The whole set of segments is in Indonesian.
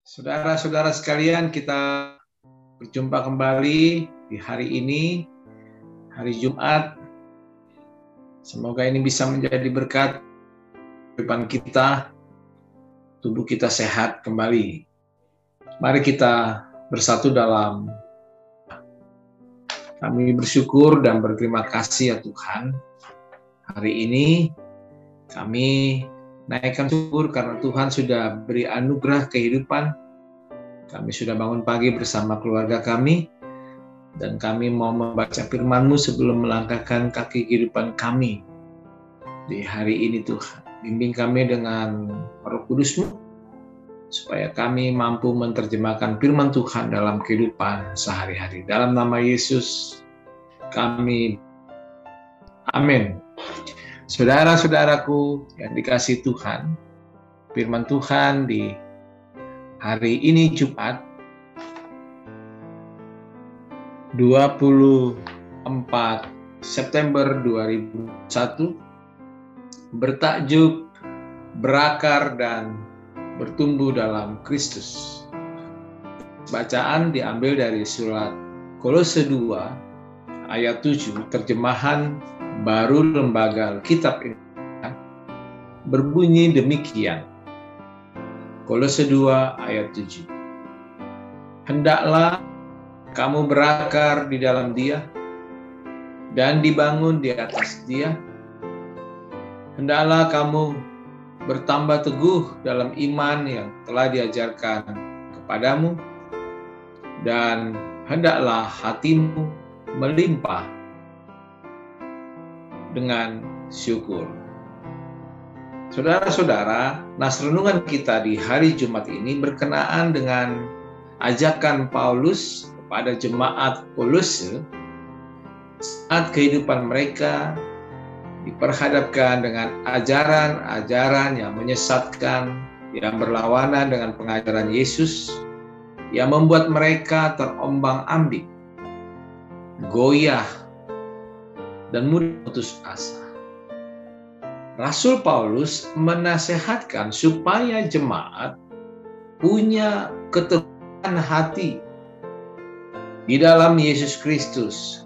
Saudara-saudara sekalian, kita berjumpa kembali di hari ini, hari Jumat. Semoga ini bisa menjadi berkat kehidupan kita, tubuh kita sehat kembali. Mari kita bersatu dalam kami bersyukur dan berterima kasih ya Tuhan. Hari ini kami naikkan syukur karena Tuhan sudah beri anugerah kehidupan. Kami sudah bangun pagi bersama keluarga kami, dan kami mau membaca firman-Mu sebelum melangkahkan kaki kehidupan kami di hari ini Tuhan. Bimbing kami dengan Roh Kudus-Mu, supaya kami mampu menerjemahkan firman Tuhan dalam kehidupan sehari-hari. Dalam nama Yesus kami, amin. Saudara-saudaraku yang dikasihi Tuhan, firman Tuhan di hari ini Jumat 24 September 2001 bertajuk Berakar dan Bertumbuh dalam Kristus. Bacaan diambil dari surat Kolose 2 ayat 7, terjemahan baru Lembaga Alkitab Indonesia, berbunyi demikian. Kolose 2 ayat 7. Hendaklah kamu berakar di dalam Dia dan dibangun di atas Dia. Hendaklah kamu bertambah teguh dalam iman yang telah diajarkan kepadamu, dan hendaklah hatimu melimpah dengan syukur. Saudara-saudara, nas renungan kita di hari Jumat ini berkenaan dengan ajakan Paulus kepada jemaat Kolose saat kehidupan mereka diperhadapkan dengan ajaran-ajaran yang menyesatkan, yang berlawanan dengan pengajaran Yesus, yang membuat mereka terombang-ambing, goyah, dan mudah putus asa. Rasul Paulus menasehatkan supaya jemaat punya keteguhan hati di dalam Yesus Kristus.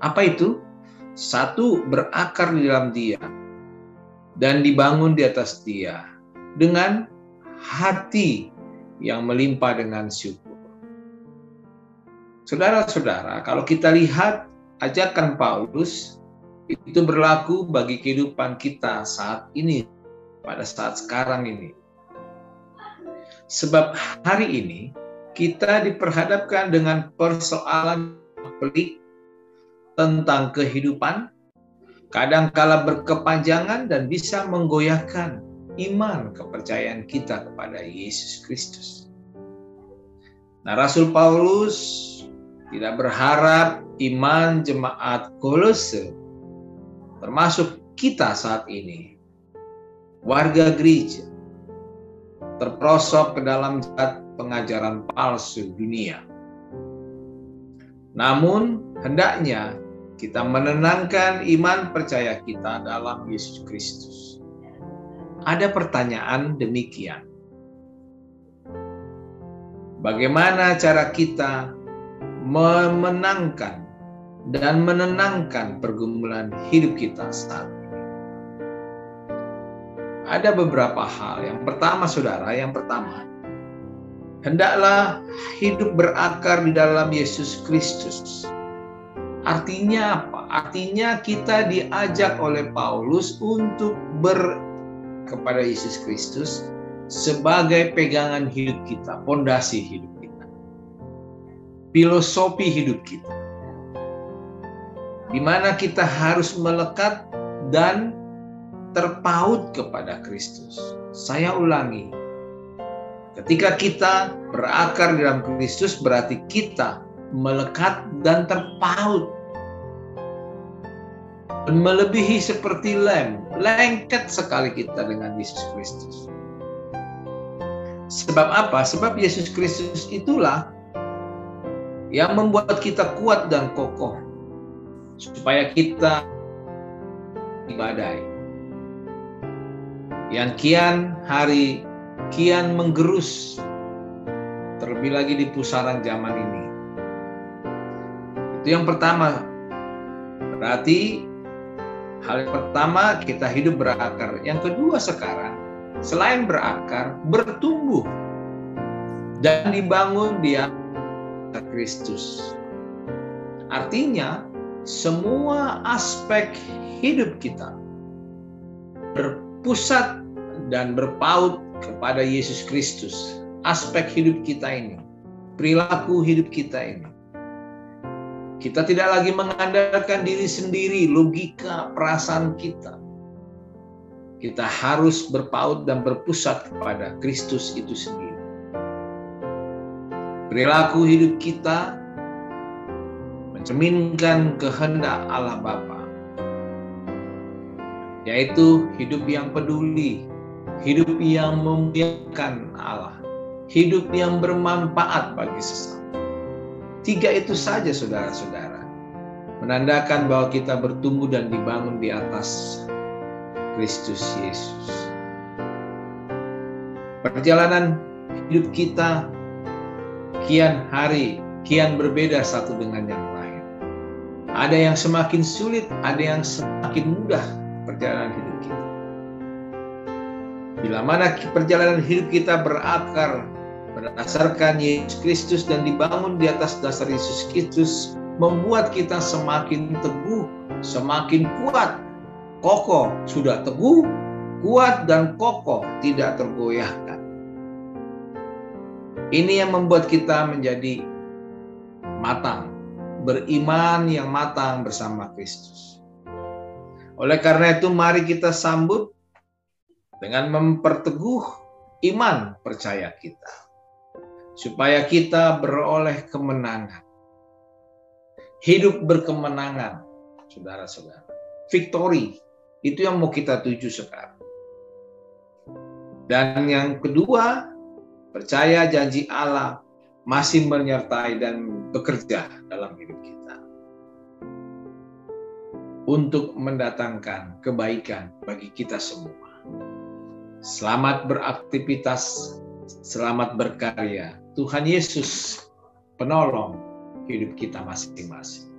Apa itu? Satu, berakar di dalam Dia dan dibangun di atas Dia dengan hati yang melimpah dengan syukur. Saudara-saudara, kalau kita lihat ajakan Paulus itu berlaku bagi kehidupan kita saat ini, pada saat sekarang ini. Sebab hari ini kita diperhadapkan dengan persoalan pelik tentang kehidupan, kadangkala berkepanjangan dan bisa menggoyahkan iman kepercayaan kita kepada Yesus Kristus. Nah, Rasul Paulus tidak berharap iman jemaat Kolose, termasuk kita saat ini, warga gereja, terperosok ke dalam jahat pengajaran palsu dunia. Namun, hendaknya kita menenangkan iman percaya kita dalam Yesus Kristus. Ada pertanyaan demikian. Bagaimana cara kita memenangkan dan menenangkan pergumulan hidup kita saat ini? Ada beberapa hal. Yang pertama, saudara, hendaklah hidup berakar di dalam Yesus Kristus. Artinya apa? Artinya kita diajak oleh Paulus untuk kepada Yesus Kristus sebagai pegangan hidup kita, fondasi hidup kita, filosofi hidup kita, di mana kita harus melekat dan terpaut kepada Kristus. Saya ulangi, ketika kita berakar di dalam Kristus berarti kita melekat dan terpaut, melebihi seperti lengket sekali kita dengan Yesus Kristus. Sebab apa? Sebab Yesus Kristus itulah yang membuat kita kuat dan kokoh, supaya kita badai yang kian hari kian menggerus terlebih lagi di pusaran zaman ini. Itu yang pertama. Berarti hal yang pertama, kita hidup berakar. Yang kedua sekarang, selain berakar, bertumbuh dan dibangun di atas Kristus. Artinya, semua aspek hidup kita berpusat dan berpaut kepada Yesus Kristus. Aspek hidup kita ini, perilaku hidup kita ini. Kita tidak lagi mengandalkan diri sendiri, logika, perasaan kita. Kita harus berpaut dan berpusat kepada Kristus itu sendiri. Perilaku hidup kita mencerminkan kehendak Allah Bapa, yaitu hidup yang peduli, hidup yang memuliakan Allah, hidup yang bermanfaat bagi sesama. 3 itu saja saudara-saudara, menandakan bahwa kita bertumbuh dan dibangun di atas Kristus Yesus. Perjalanan hidup kita kian hari kian berbeda satu dengan yang lain. Ada yang semakin sulit, ada yang semakin mudah perjalanan hidup kita. Bila mana perjalanan hidup kita berakar berdasarkan Yesus Kristus dan dibangun di atas dasar Yesus Kristus, membuat kita semakin teguh, semakin kuat, kokoh. Sudah teguh, kuat, dan kokoh, tidak tergoyahkan. Ini yang membuat kita menjadi matang, beriman yang matang bersama Kristus. Oleh karena itu, mari kita sambut dengan memperteguh iman percaya kita, supaya kita beroleh kemenangan. Hidup berkemenangan, saudara-saudara. Victory, itu yang mau kita tuju sekarang. Dan yang kedua, percaya janji Allah masih menyertai dan bekerja dalam hidup kita untuk mendatangkan kebaikan bagi kita semua. Selamat beraktivitas, selamat berkarya. Tuhan Yesus penolong hidup kita masing-masing.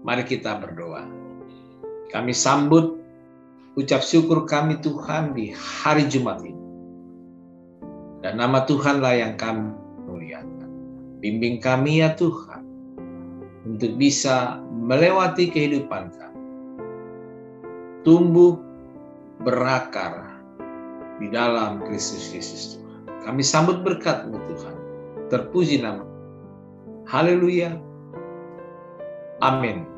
Mari kita berdoa. Kami sambut ucap syukur kami Tuhan di hari Jumat ini. Dan nama Tuhanlah yang kami muliakan. Bimbing kami ya Tuhan, untuk bisa melewati kehidupan kami. Tumbuh berakar di dalam Kristus Yesus Tuhan. Kami sambut berkat-Mu Tuhan. Terpuji nama. Haleluya. Amin.